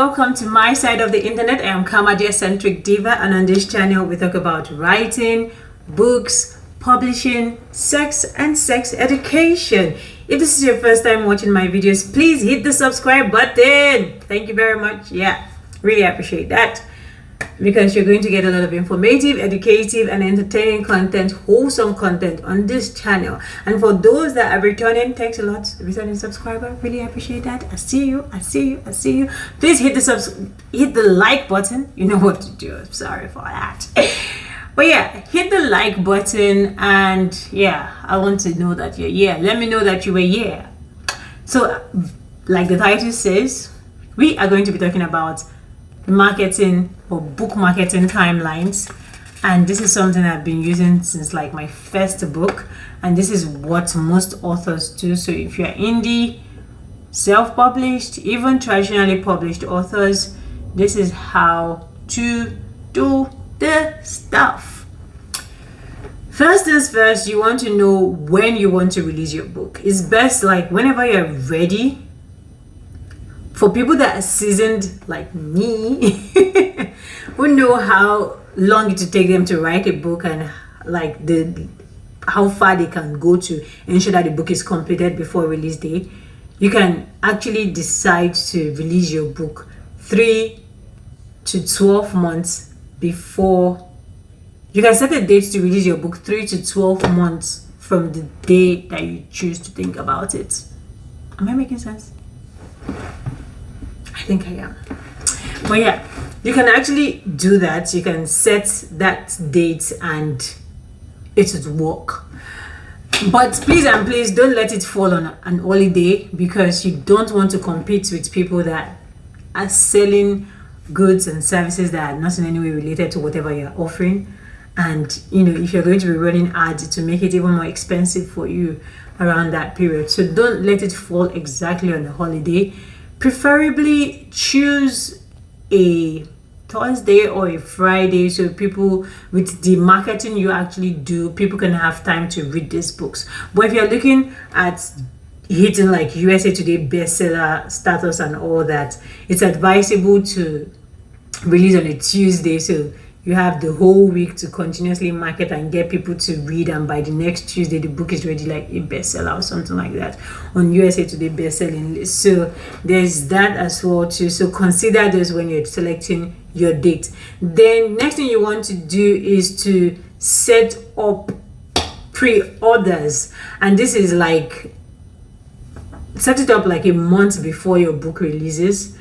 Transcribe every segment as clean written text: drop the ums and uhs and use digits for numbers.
welcome to my side of the internet. I am Camaa, the eccentric diva, and on this channel we talk about writing, books, publishing, sex, and sex education. If this is your first time watching my videos, please hit the subscribe button. Thank you very much. Yeah, really appreciate that, because you're going to get a lot of informative, educative, and entertaining content, wholesome content on this channel. And for those that are returning, thanks a lot, returning subscriber. Really appreciate that. I see you. Please hit the like button. You know what to do. I'm sorry for that. But yeah, hit the like button, and yeah, I want to know that you're here. Let me know that you were here. So, like the title says, we are going to be talking about marketing or book marketing timelines, and this is something I've been using since like my first book, and this is what most authors do. So if you're indie, self-published, even traditionally published authors, this is how to do the stuff. First things first, you want to know when you want to release your book. It's best like whenever you're ready. For people that are seasoned like me, who know how long it will take them to write a book and like how far they can go to ensure that the book is completed before release day, you can actually decide to release your book 3 to 12 months before. You can set a date to release your book 3 to 12 months from the day that you choose to think about it. Am I making sense? I think I am. But yeah, you can actually do that. You can set that date and it would work. But please and please don't let it fall on an holiday, because you don't want to compete with people that are selling goods and services that are not in any way related to whatever you're offering. And you know, if you're going to be running ads, to make it even more expensive for you around that period. So don't let it fall exactly on a holiday. Preferably choose a Thursday or a Friday, so people, with the marketing you actually do, people can have time to read these books. But if you're looking at hitting like USA Today bestseller status and all that, it's advisable to release on a Tuesday, so you have the whole week to continuously market and get people to read, and by the next Tuesday the book is ready like a bestseller or something like that on USA Today bestselling list. So there's that as well too. So consider those when you're selecting your date. Then next thing you want to do is to set up pre-orders, and this is like set it up like a month before your book releases.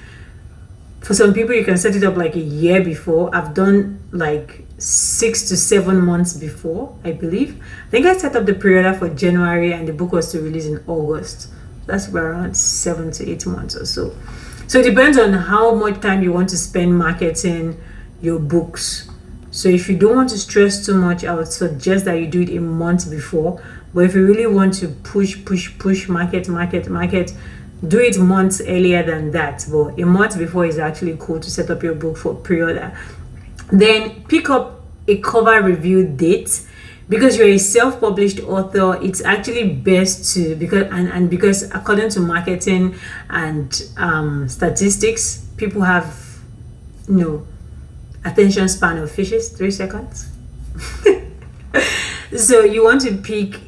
For some people, you can set it up like a year before. I've done like 6 to 7 months before, I believe. I think I set up the pre-order for January and the book was to release in August. That's around 7 to 8 months or so. So it depends on how much time you want to spend marketing your books. So if you don't want to stress too much, I would suggest that you do it a month before. But if you really want to push, market, do it months earlier than that. But a month before is actually cool to set up your book for pre-order. Then pick up a cover review date. Because you're a self-published author, it's actually best to, because according to marketing and statistics, people have attention span of fishes, 3 seconds. So you want to pick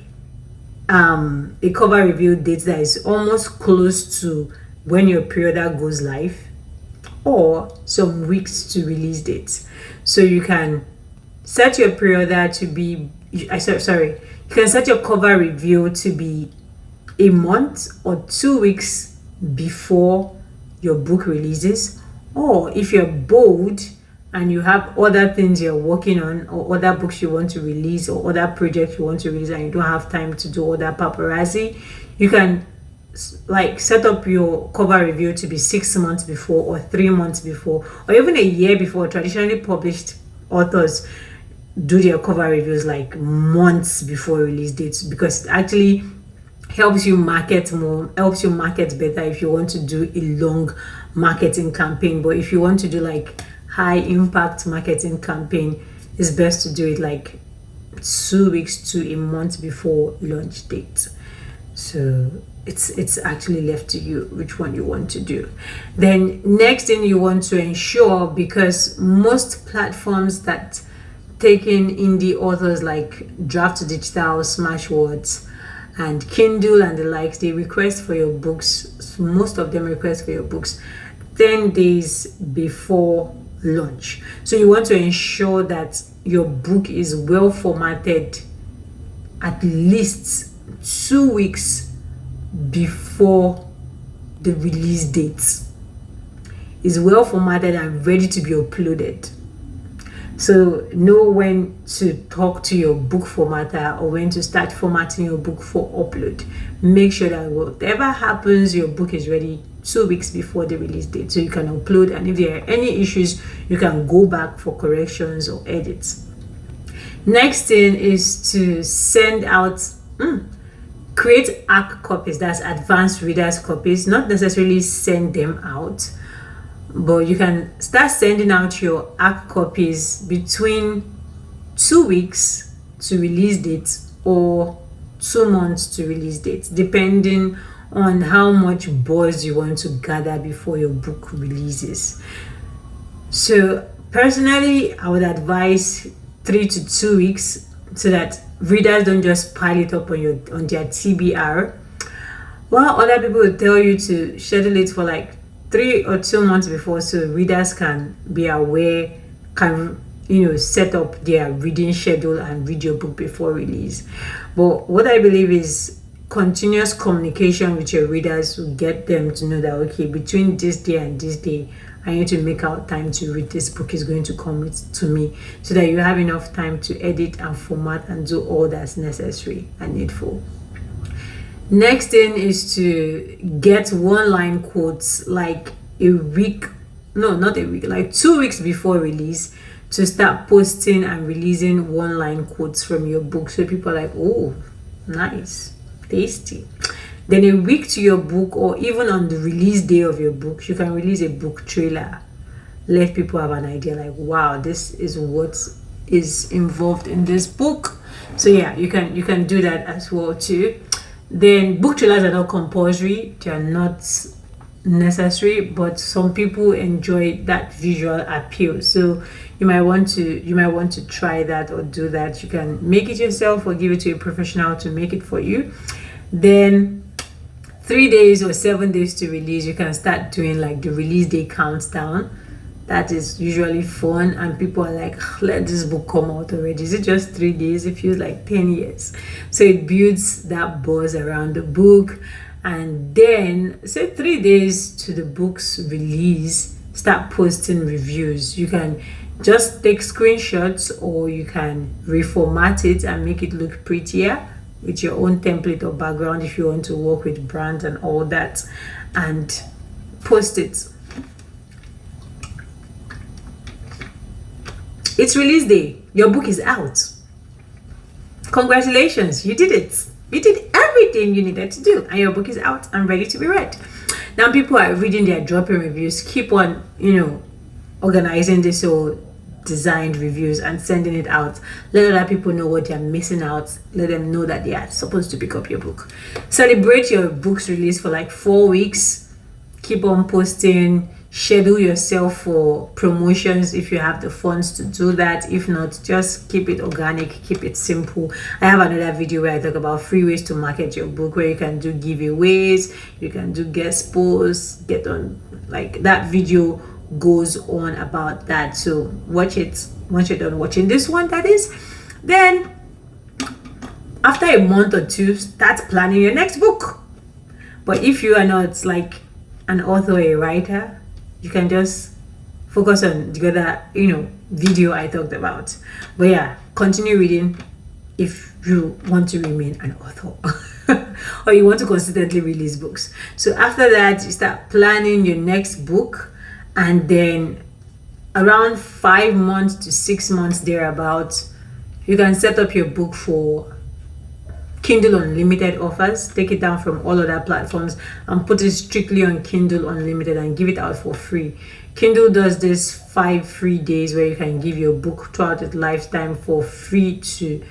a cover review date that is almost close to when your pre-order goes live, or some weeks to release date. So you can set your pre-order to be, you can set your cover review to be a month or 2 weeks before your book releases. Or if you're bold and you have other things you're working on, or other books you want to release, or other projects you want to release, and you don't have time to do all that paparazzi, you can like set up your cover review to be 6 months before, or 3 months before, or even a year before. Traditionally published authors do their cover reviews like months before release dates, because it actually helps you market more, helps you market better if you want to do a long marketing campaign. But if you want to do like high impact marketing campaign, it's best to do it like 2 weeks to a month before launch date. So it's actually left to you which one you want to do. Then next thing you want to ensure, because most platforms that take in indie authors like Draft to Digital, Smashwords, and Kindle and the likes, they request for your books. Most of them request for your books 10 days before launch. So you want to ensure that your book is well formatted at least 2 weeks before the release date. Is well formatted and ready to be uploaded. So know when to talk to your book formatter or when to start formatting your book for upload. Make sure that whatever happens, your book is ready 2 weeks before the release date, so you can upload, and if there are any issues, you can go back for corrections or edits. Next thing is to send out create ARC copies, that's advanced readers copies. Not necessarily send them out, but you can start sending out your ARC copies between 2 weeks to release date or 2 months to release date, depending on how much buzz you want to gather before your book releases. So personally, I would advise 3 to 2 weeks, so that readers don't just pile it up on their TBR, while other people will tell you to schedule it for like 3 or 2 months before, so readers can be aware, can set up their reading schedule and read your book before release. But what I believe is continuous communication with your readers will get them to know that, okay, between this day and this day, I need to make out time to read this book, is going to come to me, so that you have enough time to edit and format and do all that's necessary and needful. Next thing is to get one-line quotes like like 2 weeks before release, to start posting and releasing one-line quotes from your book, so people are like, oh, nice, tasty. Then a week to your book, or even on the release day of your book, you can release a book trailer. Let people have an idea, like, wow, this is what is involved in this book. So yeah, you can do that as well too. Then book trailers are not compulsory, they are not necessary, but some people enjoy that visual appeal, so you might want to try that or do that. You can make it yourself or give it to a professional to make it for you. Then 3 days or 7 days to release, you can start doing like the release day countdown. That is usually fun, and people are like, let this book come out already. Is it just 3 days? It feels like 10 years. So it builds that buzz around the book. And then say 3 days to the book's release, start posting reviews. You can just take screenshots, or you can reformat it and make it look prettier with your own template or background if you want to work with brands and all that, and post it. It's release day, your book is out. Congratulations, you did it. You did everything you needed to do, and your book is out and ready to be read. Now people are reading their dropping reviews. Keep on organizing this or designed reviews and sending it out. Let other people know what they're missing out. Let them know that they are supposed to pick up your book. Celebrate your book's release for like 4 weeks. Keep on posting. Schedule yourself for promotions if you have the funds to do that. If not, just keep it organic, keep it simple. I have another video where I talk about free ways to market your book, where you can do giveaways, you can do guest posts, get on, like, that video goes on about that. So watch it once you're done watching this one, that is. Then after a month or two, start planning your next book. But if you are not like an author or a writer, you can just focus on the other video I talked about. But yeah, continue reading if you want to remain an author or you want to consistently release books. So after that, you start planning your next book, and then around 5 months to 6 months thereabouts, you can set up your book for Kindle Unlimited offers. Take it down from all other platforms and put it strictly on Kindle Unlimited and give it out for free. Kindle does this 5 free days where you can give your book throughout its lifetime for free to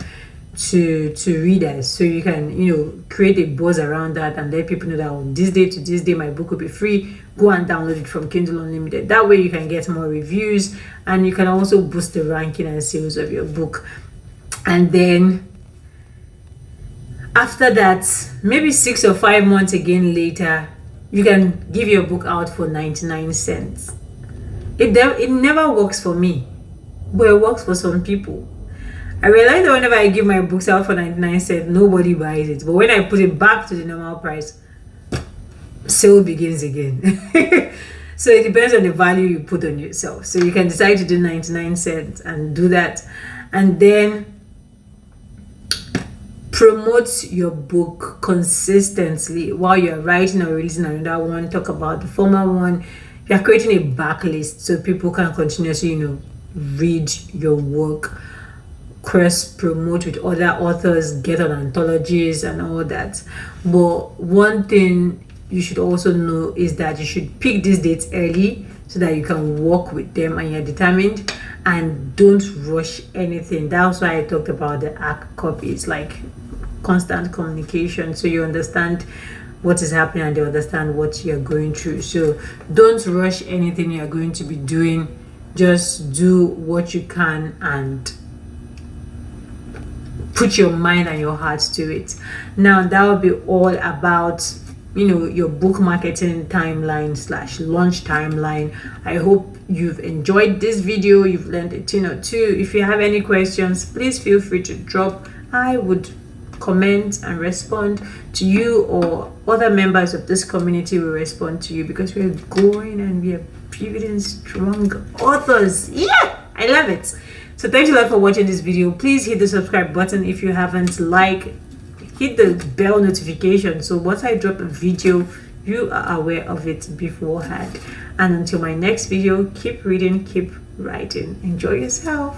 to readers, so you can create a buzz around that and let people know that on this day to this day my book will be free. Go and download it from Kindle Unlimited. That way you can get more reviews, and you can also boost the ranking and sales of your book. And then after that, maybe 6 or 5 months again later, you can give your book out for 99 cents. It never works for me, but it works for some people. I realize that whenever I give my books out for 99 cents, nobody buys it. But when I put it back to the normal price, sale begins again. So it depends on the value you put on yourself. So you can decide to do 99 cents and do that. And then promote your book consistently while you're writing or releasing another one. Talk about the former one. You're creating a backlist so people can continuously, read your work. Cross promote with other authors, get on anthologies and all that. But one thing you should also know is that you should pick these dates early so that you can work with them and you're determined, and don't rush anything. That's why I talked about the ACT copy. It's like constant communication, so you understand what is happening and they understand what you're going through. So don't rush anything you're going to be doing. Just do what you can and put your mind and your heart to it. Now that will be all about your book marketing timeline / launch timeline. I hope you've enjoyed this video, you've learned a thing or two. If you have any questions, please feel free to drop. I would comment and respond to you, or other members of this community will respond to you, because we're growing and we are building strong authors. Yeah, I love it. So thanks a lot for watching this video. Please hit the subscribe button if you haven't. Hit the bell notification, so once I drop a video, you are aware of it beforehand. And until my next video, keep reading, keep writing. Enjoy yourself.